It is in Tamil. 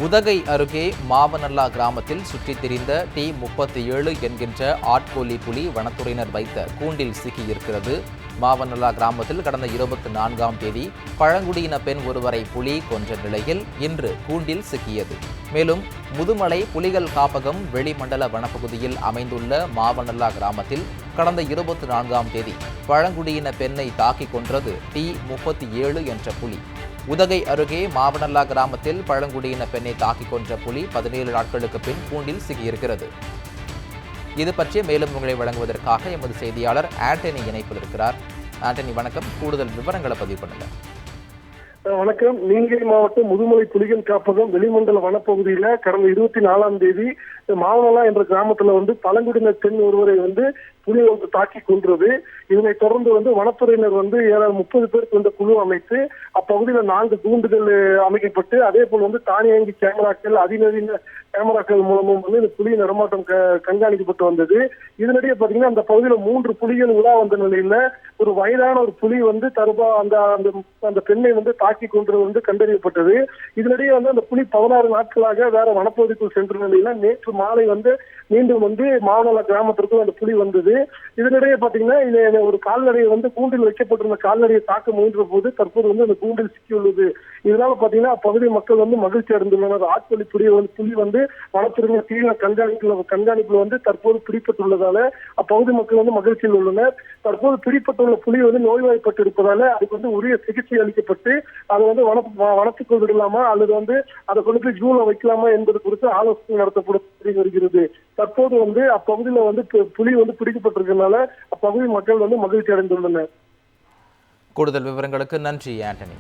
உதகை அருகே மாவனல்லா கிராமத்தில் சுற்றித் திரிந்த T-37 என்கின்ற ஆட்கொல்லி புலி வனத்துறையினர் வைத்த கூண்டில் சிக்கியிருக்கிறது. மாவனல்லா கிராமத்தில் கடந்த 24ஆம் தேதி பழங்குடியின பெண் ஒருவரை புலி கொன்ற நிலையில் இன்று கூண்டில் சிக்கியது. மேலும் முதுமலை புலிகள் காப்பகம் வெளிமண்டல வனப்பகுதியில் அமைந்துள்ள மாவனல்லா கிராமத்தில் கடந்த 24ஆம் தேதி பழங்குடியின பெண்ணை தாக்கிக் கொன்றது T-37 என்ற புலி. உதகை அருகே மாவனல்லா கிராமத்தில் பழங்குடியின பெண்ணை தாக்கிக் கொன்ற புலி 17 நாட்களுக்கு பின் கூண்டில் சிக்கியிருக்கிறது. இது பற்றி மேலும் உங்களை வழங்குவதற்காக எமது செய்தியாளர் ஆண்டனி இணைப்பில் இருக்கிறார். ஆண்டனி வணக்கம், கூடுதல் விவரங்களை பதிவு பண்ணுங்க. வணக்கம். நீலகிரி மாவட்டம் முதுமலை புலிகள் காப்பகம் வெளிமண்டல வனப்பகுதியில கடந்த 24ஆம் தேதி மாவனல்லா என்ற கிராமத்துல பழங்குடியின பெண் ஒருவரை புலி தாக்கி கொன்றது. இதனை தொடர்ந்து வனத்துறையினர் ஏழாயிரம் 30 பேர் கொண்ட குழு அமைத்து அப்பகுதியில 4 கூண்டுகள் அமைக்கப்பட்டு அதே போல தானியங்கி கேமராக்கள் அதிநவீன கேமராக்கள் மூலமும் இந்த புலி நடமாட்டம் கண்காணிக்கப்பட்டு வந்தது. இதனிடையே பாத்தீங்கன்னா அந்த பகுதியில 3 புலிகள் உலா வந்த நிலையில ஒரு வயதான ஒரு புலி தருபா அந்த பெண்ணை தாக்கி கொன்றது கண்டறியப்பட்டது. இதனிடையே அந்த புலி 16 நாட்களாக வேற வனப்பகுதிக்குள் சென்ற நிலையில நேற்று மாலை மீண்டும் மாவனல்லா கிராமத்திற்கும் அந்த புலி வந்தது. இதனிடையே பாத்தீங்கன்னா ஒரு கால்நடையை கூண்டில் வைக்கப்பட்டிருந்த கால்நடையை தாக்க முயன்ற போது தற்போது அந்த கூண்டில் சிக்கியுள்ளது. இதனால பாத்தீங்கன்னா அப்பகுதி மக்கள் மகிழ்ச்சி அடைந்துள்ளனர். ஆட்கொல்லி புலி வனத்துறையினர் தீவிர கண்காணிப்புல தற்போது பிடிப்பட்டுள்ளதால அப்பகுதி மக்கள் மகிழ்ச்சியில் உள்ளனர். தற்போது பிடிப்பட்டுள்ள புலி நோய்வாய்ப்பட்டு இருப்பதால அதுக்கு உரிய சிகிச்சை அளிக்கப்பட்டு அதை வனத்துக்குள் விடலாமா அல்லது அதை கொண்டு போய் ஜூல வைக்கலாமா என்பது குறித்து ஆலோசனை நடத்தப்பட்டு வருகிறது. தற்போது அப்பகுதியில புலி பிடிக்கப்பட்டிருக்கிறதுனால அப்பகுதி மக்கள் மகிழ்ச்சி அடைந்துள்ளனர். கூடுதல் விவரங்களுக்கு நன்றி ஆண்டனி.